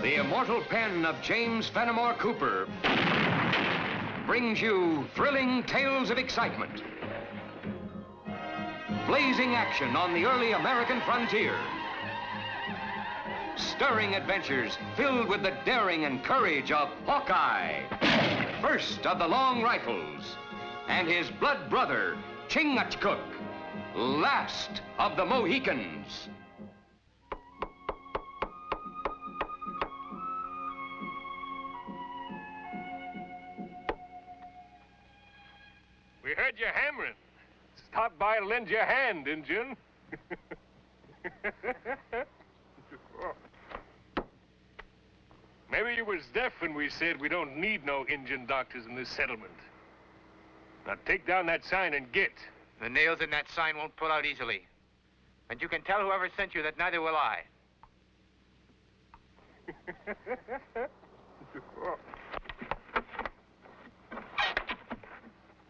The immortal pen of James Fenimore Cooper brings you thrilling tales of excitement, blazing action on the early American frontier, stirring adventures filled with the daring and courage of Hawkeye, first of the long rifles, and his blood brother, Chingachgook, last of the Mohicans. We heard you hammering. Stop by and lend you a hand, Injun. Maybe you was deaf when we said we don't need no Injun doctors in this settlement. Now take down that sign and get. The nails in that sign won't pull out easily. And you can tell whoever sent you that neither will I.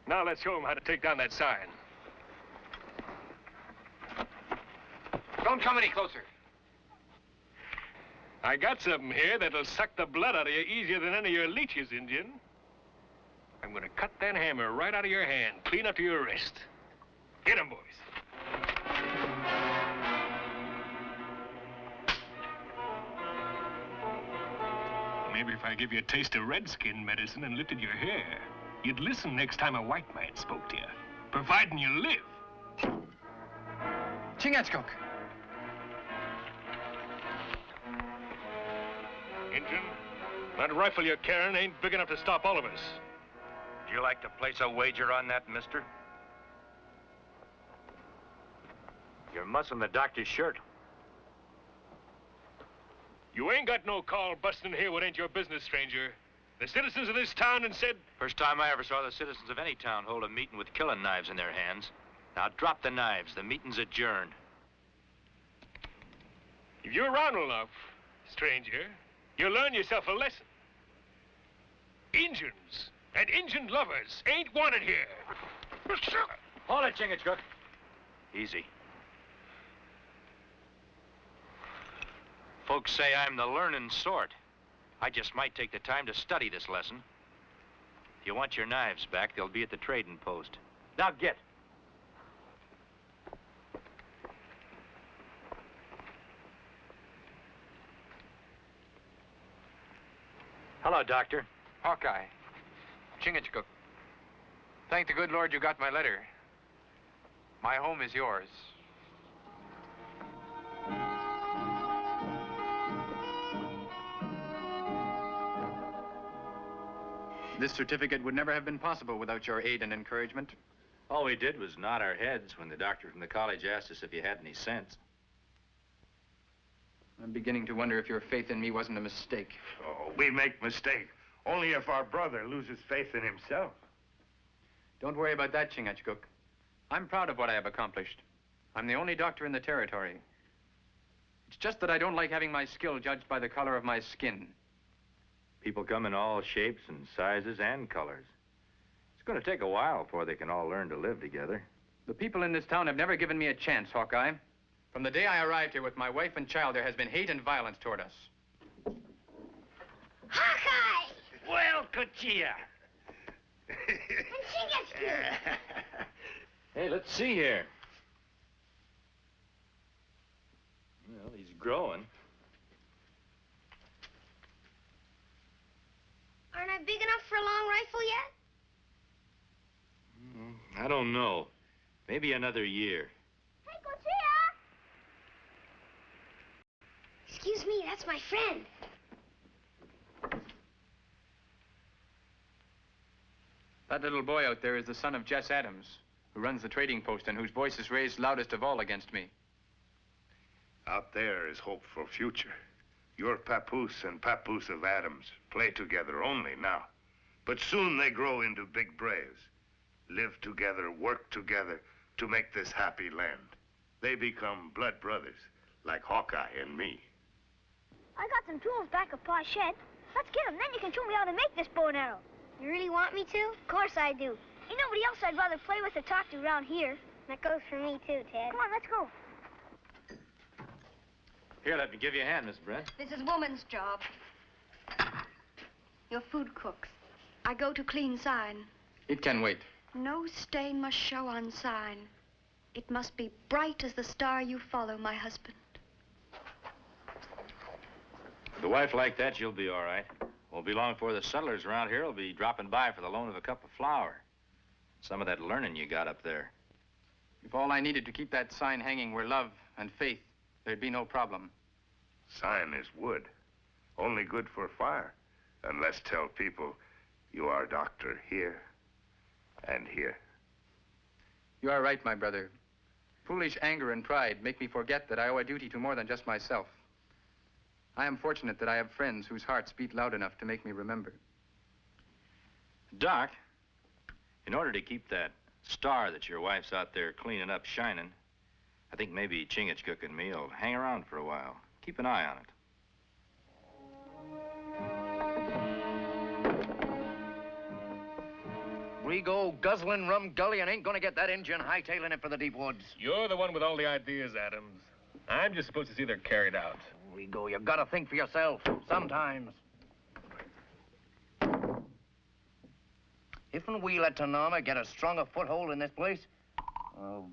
Now let's show him how to take down that sign. Don't come any closer. I got something here that'll suck the blood out of you easier than any of your leeches, Injun. I'm gonna cut that hammer right out of your hand, clean up to your wrist. Hit 'em, boys. Maybe if I give you a taste of redskin medicine and lifted your hair, you'd listen next time a white man spoke to you, providing you live. Chingachgook. Injun, that rifle you're carrying ain't big enough to stop all of us. Would you like to place a wager on that, mister? You're mussing the doctor's shirt. You ain't got no call busting here what ain't your business, stranger. The citizens of this town and said... First time I ever saw the citizens of any town hold a meeting with killing knives in their hands. Now drop the knives. The meeting's adjourned. If you're around enough, stranger, you'll learn yourself a lesson. Injuns and Injun lovers ain't wanted here. Hold it, Chingachgook. Easy. Folks say I'm the learning sort. I just might take the time to study this lesson. If you want your knives back, they'll be at the trading post. Now get. Hello, Doctor. Hawkeye. Chingachgook. Thank the good Lord you got my letter. My home is yours. This certificate would never have been possible without your aid and encouragement. All we did was nod our heads when the doctor from the college asked us if you had any sense. I'm beginning to wonder if your faith in me wasn't a mistake. Oh, we make mistakes. Only if our brother loses faith in himself. Don't worry about that, Chingachgook. I'm proud of what I have accomplished. I'm the only doctor in the territory. It's just that I don't like having my skill judged by the color of my skin. People come in all shapes and sizes and colors. It's going to take a while before they can all learn to live together. The people in this town have never given me a chance, Hawkeye. From the day I arrived here with my wife and child, there has been hate and violence toward us. Hawkeye! Well, Cuchilla. And Chingachgook! Hey, let's see here. Well, he's growing. Aren't I big enough for a long rifle yet? I don't know. Maybe another year. Hey, Cuchilla! Excuse me, that's my friend. That little boy out there is the son of Jess Adams, who runs the trading post and whose voice is raised loudest of all against me. Out there is hope for future. Your papoose and papoose of Adams play together only now. But soon they grow into big braves. Live together, work together to make this happy land. They become blood brothers, like Hawkeye and me. I got some tools back at Pa's shed. Let's get them, then you can show me how to make this bow and arrow. You really want me to? Of course I do. Ain't nobody else I'd rather play with or talk to around here. That goes for me too, Ted. Come on, let's go. Here, let me give you a hand, Miss Brent. This is woman's job. Your food cooks. I go to clean sign. It can wait. No stain must show on sign. It must be bright as the star you follow, my husband. With a wife like that, you'll be all right. Won't be long before the settlers around here will be dropping by for the loan of a cup of flour. Some of that learning you got up there. If all I needed to keep that sign hanging were love and faith, there'd be no problem. Sign is wood. Only good for fire. Unless tell people you are doctor here and here. You are right, my brother. Foolish anger and pride make me forget that I owe a duty to more than just myself. I am fortunate that I have friends whose hearts beat loud enough to make me remember. Doc, in order to keep that star that your wife's out there cleaning up shining, I think maybe Chingachgook and me will hang around for a while. Keep an eye on it. Rigo guzzling rum gully and ain't gonna get that Injun hightailing it for the deep woods. You're the one with all the ideas, Adams. I'm just supposed to see they're carried out. Rigo, you gotta think for yourself, sometimes. If and we let Tanama get a stronger foothold in this place,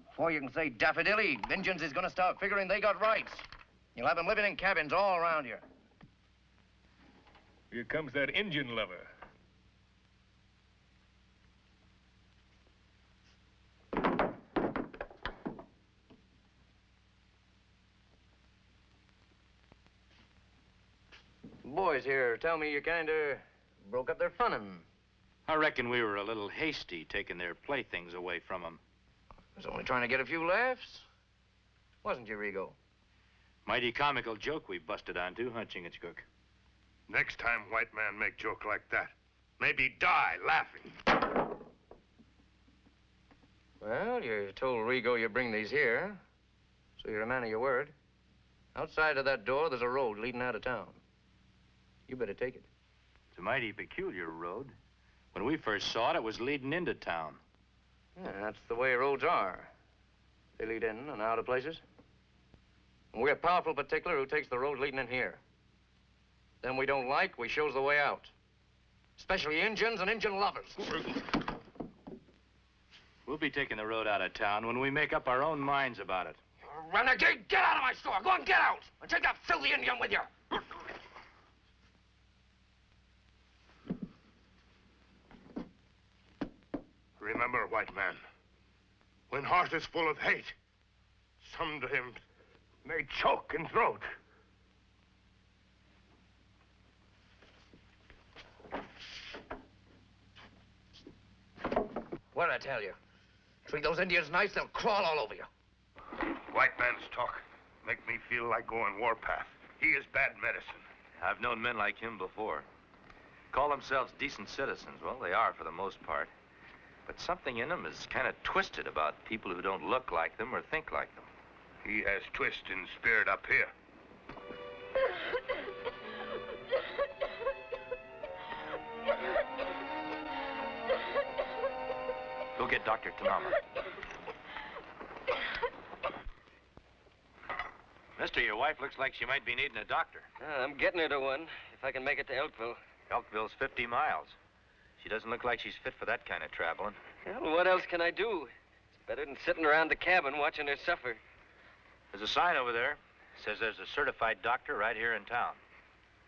before you can say daffodilly, Injuns is gonna start figuring they got rights. You'll have them living in cabins all around here. Here comes that Injun lover. Boys here tell me you kinda broke up their funnin'. I reckon we were a little hasty taking their playthings away from them. I was only trying to get a few laughs. Wasn't you, Rigo? Mighty comical joke we busted onto, huh, Chingachgook? Next time white man make joke like that, maybe die laughing. Well, you told Rigo you bring these here, so you're a man of your word. Outside of that door, there's a road leading out of town. You better take it. It's a mighty peculiar road. When we first saw it, it was leading into town. Yeah, that's the way roads are. They lead in and out of places. And we're powerful particular who takes the road leading in here. Them we don't like, we shows the way out. Especially Injuns and Injun lovers. We'll be taking the road out of town when we make up our own minds about it. You renegade, get out of my store. Go and get out. And take that filthy Indian with you. Remember, white man, when heart is full of hate, some to him may choke in throat. What'd I tell you? Treat those Indians nice, they'll crawl all over you. White man's talk make me feel like going warpath. He is bad medicine. I've known men like him before. Call themselves decent citizens. Well, they are for the most part. But something in them is kind of twisted about people who don't look like them or think like them. He has twist in spirit up here. Go get Dr. Tanama. Mister, your wife looks like she might be needing a doctor. I'm getting her to one, if I can make it to Elkville. Elkville's 50 miles. She doesn't look like she's fit for that kind of traveling. Well, what else can I do? It's better than sitting around the cabin watching her suffer. There's a sign over there. Says there's a certified doctor right here in town.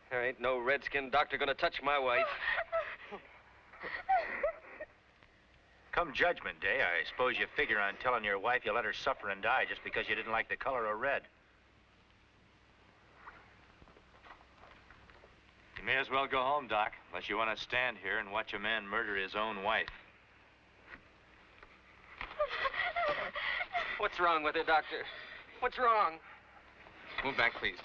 There ain't no redskin doctor gonna touch my wife. Come Judgment Day, I suppose you figure on telling your wife you let her suffer and die just because you didn't like the color of red. You may as well go home, Doc, unless you want to stand here and watch a man murder his own wife. What's wrong with her, Doctor? What's wrong? Move back, please.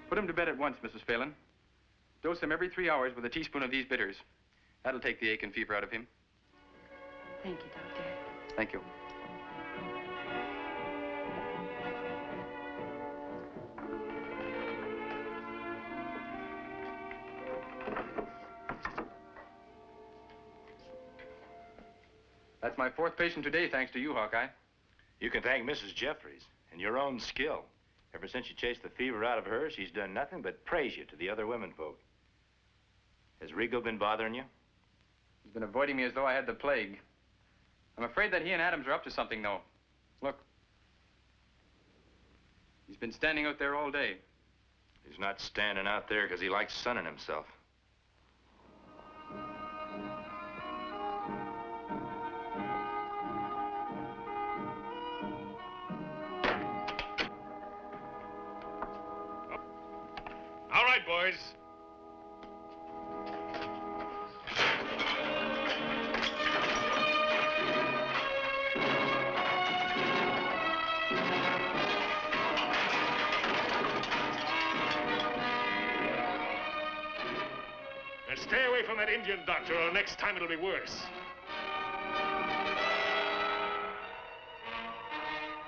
Put him to bed at once, Mrs. Phelan. Dose him every 3 hours with a teaspoon of these bitters. That'll take the ache and fever out of him. Thank you, Doctor. Thank you. my fourth patient today, thanks to you, Hawkeye. You can thank Mrs. Jeffries and your own skill. Ever since you chased the fever out of her, she's done nothing but praise you to the other women folk. Has Rigo been bothering you? He's been avoiding me as though I had the plague. I'm afraid that he and Adams are up to something, though. Look. He's been standing out there all day. He's not standing out there because he likes sunning himself. All right, boys. Now stay away from that Indian doctor, or next time it'll be worse.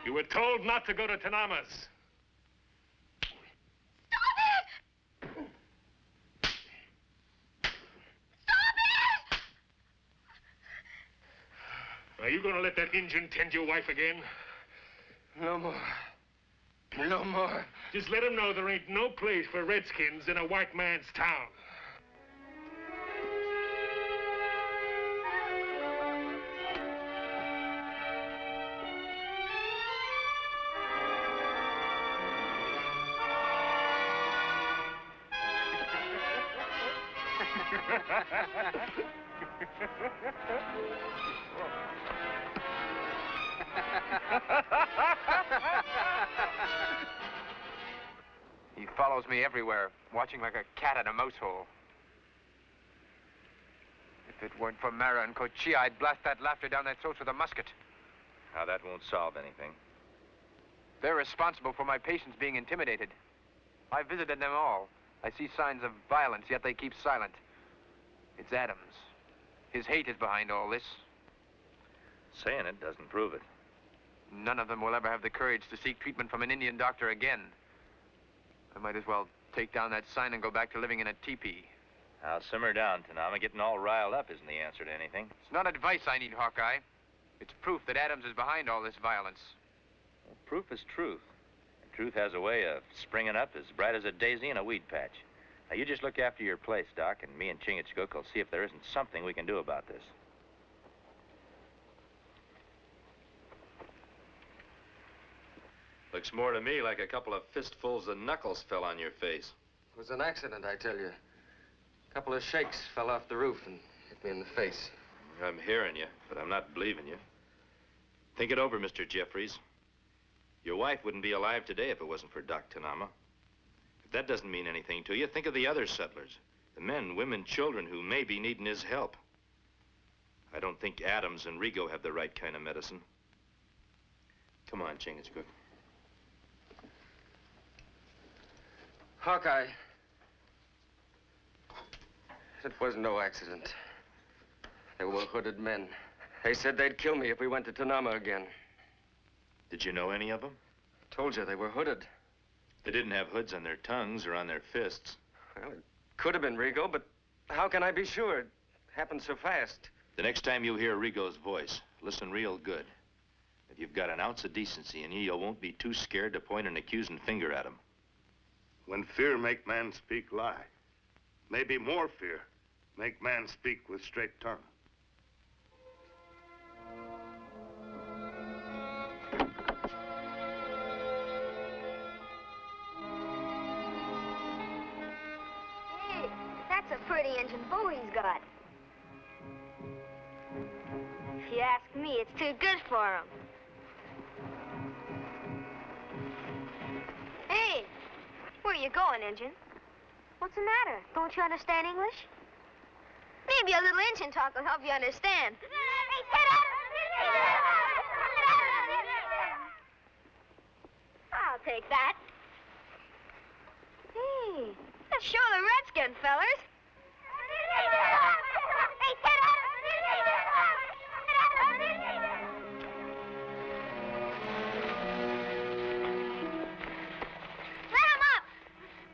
You were told not to go to Tanama's. Are you going to let that Injun tend your wife again? No more. No more. Just let him know there ain't no place for redskins in a white man's town. He follows me everywhere, watching like a cat at a mouse hole. If it weren't for Mara and Cochia, I'd blast that laughter down their throats with a musket. Now, that won't solve anything. They're responsible for my patients being intimidated. I visited them all. I see signs of violence, yet they keep silent. It's Adams. His hate is behind all this. Saying it doesn't prove it. None of them will ever have the courage to seek treatment from an Indian doctor again. I might as well take down that sign and go back to living in a teepee. Now, simmer down, Tanama. Getting all riled up isn't the answer to anything. It's not advice I need, Hawkeye. It's proof that Adams is behind all this violence. Well, proof is truth. And truth has a way of springing up as bright as a daisy in a weed patch. Now, you just look after your place, Doc, and me and Chingachgook will see if there isn't something we can do about this. Looks more to me like a couple of fistfuls of knuckles fell on your face. It was an accident, I tell you. A couple of shakes fell off the roof and hit me in the face. I'm hearing you, but I'm not believing you. Think it over, Mr. Jeffries. Your wife wouldn't be alive today if it wasn't for Doc Tanama. If that doesn't mean anything to you, think of the other settlers. The men, women, children who may be needing his help. I don't think Adams and Rigo have the right kind of medicine. Come on, Chingachgook. Hawkeye. It was no accident. They were hooded men. They said they'd kill me if we went to Tanama again. Did you know any of them? Told you they were hooded. They didn't have hoods on their tongues or on their fists. Well, it could have been Rigo, but how can I be sure? It happened so fast. The next time you hear Rigo's voice, listen real good. If you've got an ounce of decency in you, you won't be too scared to point an accusing finger at him. When fear make man speak lie, maybe more fear make man speak with straight tongue. Hey, that's a pretty engine bow he's got. If you ask me, it's too good for him. Hey, where are you going, Injun? What's the matter? Don't you understand English? Maybe a little Injun talk will help you understand. I'll take that. Hey, let's show the redskin, fellers.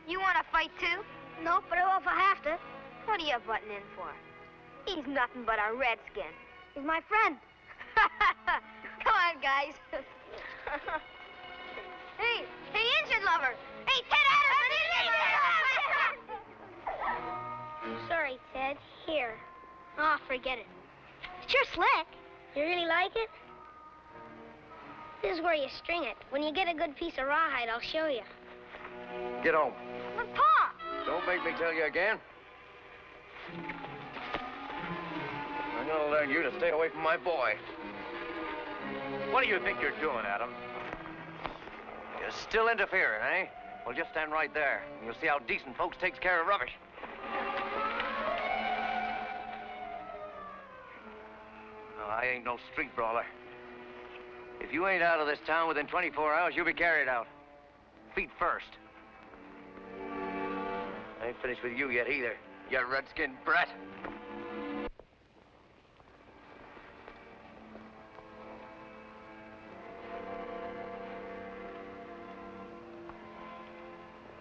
You want to fight, too? No, but I will if I have to. What are you butting in for? He's nothing but a redskin. He's my friend. guys. Hey, Injun lover. Hey, Ted Adams, Sorry, Ted. Here. Oh, forget it. It's your slick. You really like it? This is where you string it. When you get a good piece of rawhide, I'll show you. Get home. But, Pa! Don't make me tell you again. I'm gonna learn you to stay away from my boy. What do you think you're doing, Adam? You're still interfering, eh? Well, just stand right there, and you'll see how decent folks takes care of rubbish. Oh, I ain't no street brawler. If you ain't out of this town within 24 hours, you'll be carried out. Feet first. I ain't finished with you yet either, you red-skinned brat.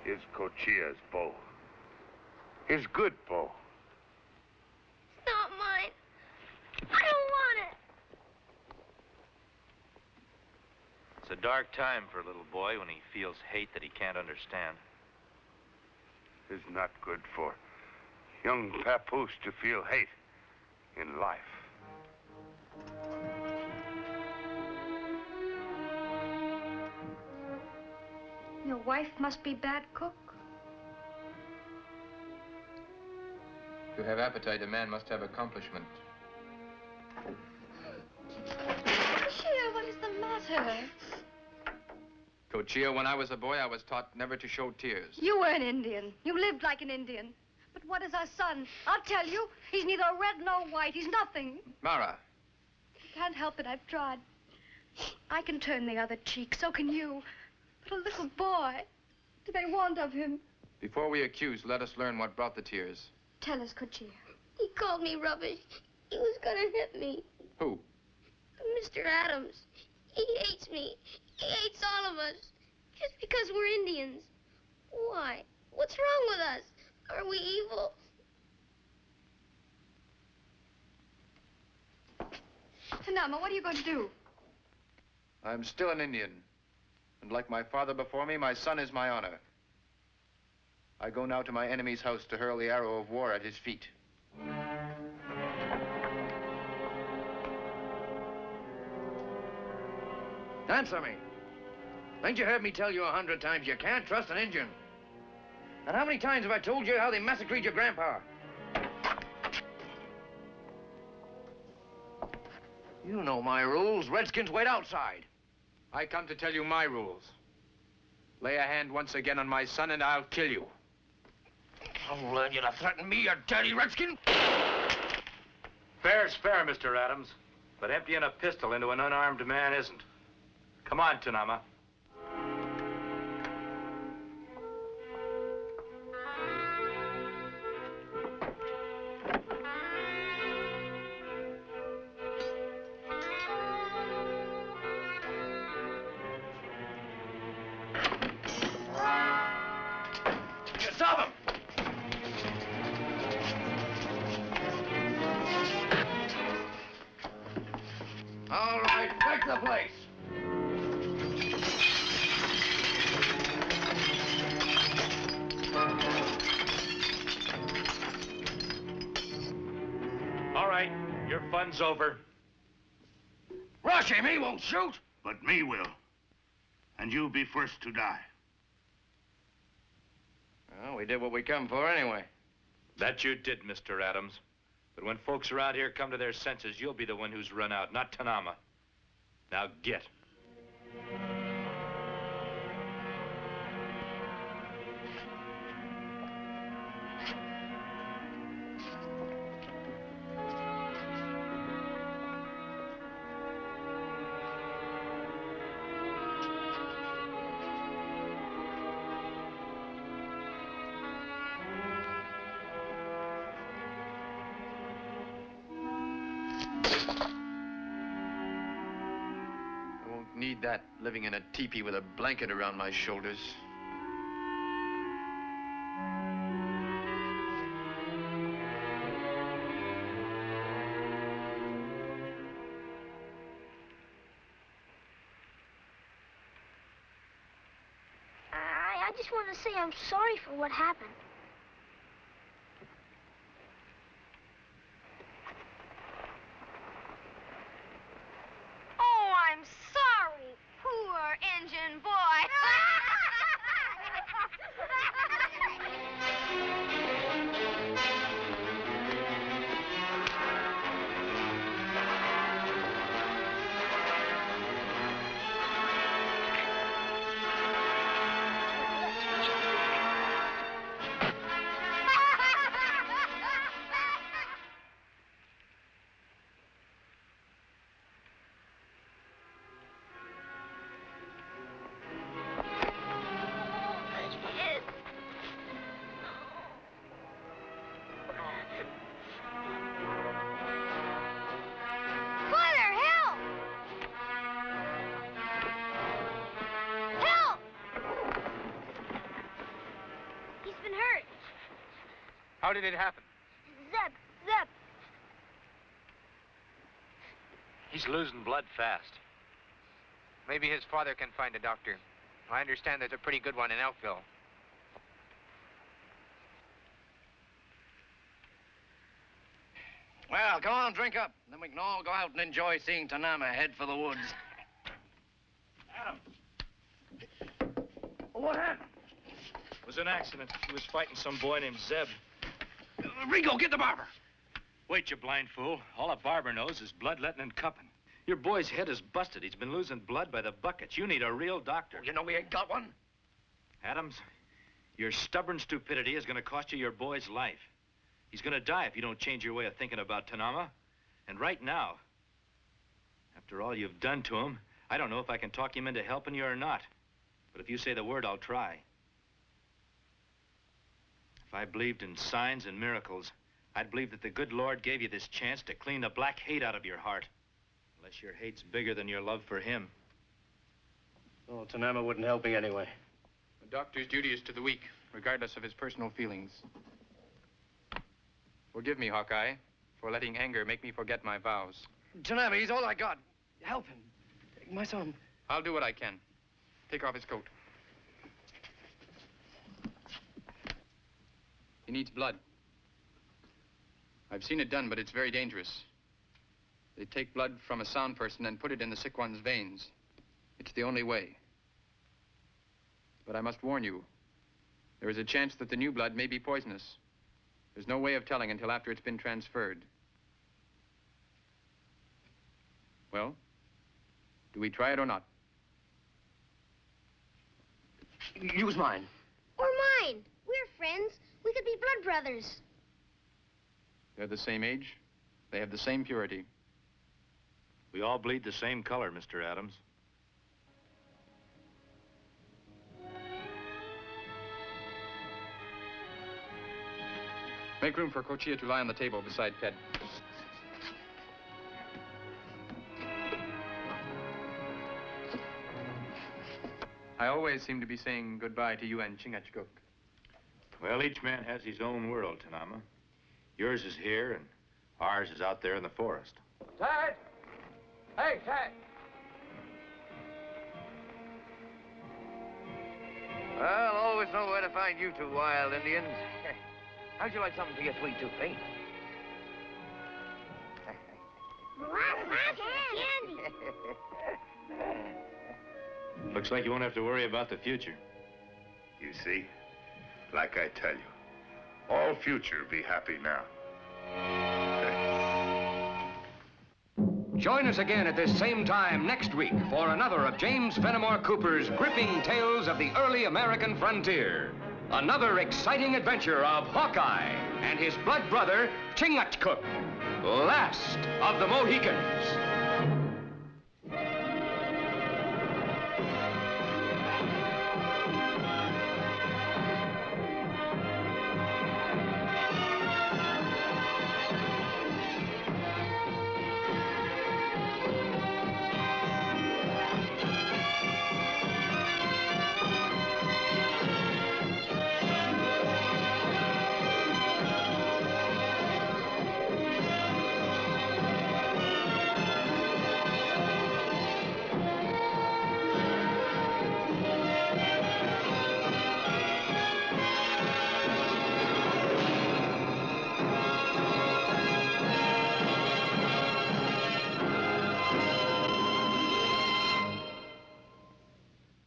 Here's Cochia's bow. His good bow. It's not mine. I don't want it. It's a dark time for a little boy when he feels hate that he can't understand. It's not good for young papoose to feel hate in life. Your wife must be bad cook. To have appetite, a man must have accomplishment. Chia, what is the matter? Cochia, when I was a boy, I was taught never to show tears. You were an Indian. You lived like an Indian. But what is our son? I'll tell you, he's neither red nor white. He's nothing. Mara, I can't help it. I've tried. I can turn the other cheek. So can you. But a little boy, what do they want of him? before we accuse, let us learn what brought the tears. Tell us, Cochia. He called me rubbish. He was gonna hit me. Who? Mr. Adams. He hates me. He hates all of us. Just because we're Indians. Why? What's wrong with us? Are we evil? Tanama, what are you going to do? I'm still an Indian. And like my father before me, my son is my honor. I go now to my enemy's house to hurl the arrow of war at his feet. Answer me. Ain't you heard me tell you 100 times you can't trust an Indian? And how many times have I told you how they massacred your grandpa? You know my rules. Redskins wait outside. I come to tell you my rules. Lay a hand once again on my son and I'll kill you. I'll learn you to threaten me, you dirty redskin. Fair's fair, Mr. Adams. But emptying a pistol into an unarmed man isn't. Come on, Tanama. Stop him! All right, take the place. All right, your fun's over. Rush him, he won't shoot. But me will. And you'll be first to die. Well, we did what we come for anyway. That you did, Mr. Adams. But when folks around here come to their senses, you'll be the one who's run out, not Tanama. Now get. Need that living in a teepee with a blanket around my shoulders. just want to say I'm sorry for what happened. Oh, I'm sorry, poor engine boy. How did it happen? Zeb. He's losing blood fast. Maybe his father can find a doctor. I understand there's a pretty good one in Elkville. Well, come on, drink up. Then we can all go out and enjoy seeing Tanama head for the woods. Adam. What happened? It was an accident. He was fighting some boy named Zeb. Rico, get the barber. Wait, you blind fool. All a barber knows is bloodletting and cupping. Your boy's head is busted. He's been losing blood by the buckets. You need a real doctor. You know we ain't got one. Adams, your stubborn stupidity is going to cost you your boy's life. He's going to die if you don't change your way of thinking about Tanama. And right now, after all you've done to him, I don't know if I can talk him into helping you or not. But if you say the word, I'll try. If I believed in signs and miracles, I'd believe that the good Lord gave you this chance to clean the black hate out of your heart. Unless your hate's bigger than your love for him. Oh, Tanama wouldn't help me anyway. A doctor's duty is to the weak, regardless of his personal feelings. Forgive me, Hawkeye, for letting anger make me forget my vows. Tanama, he's all I got. Help him. My son. I'll do what I can. Take off his coat. He needs blood. I've seen it done, but it's very dangerous. They take blood from a sound person and put it in the sick one's veins. It's the only way. But I must warn you, there is a chance that the new blood may be poisonous. There's no way of telling until after it's been transferred. Well, do we try it or not? Use mine. Or mine. We're friends. We could be blood brothers. They're the same age. They have the same purity. We all bleed the same color, Mr. Adams. Make room for Cochilla to lie on the table beside Ted. I always seem to be saying goodbye to you and Chingachgook. Well, each man has his own world, Tanama. Yours is here, and ours is out there in the forest. Ted! Hey, Ted! Well, always know where to find you two wild Indians. How'd you like something for your sweet tooth, eh? Candy. Looks like you won't have to worry about the future. You see, like I tell you, all future be happy now. Join us again at this same time next week for another of James Fenimore Cooper's gripping tales of the early American frontier. Another exciting adventure of Hawkeye and his blood brother, Chingachgook, last of the Mohicans.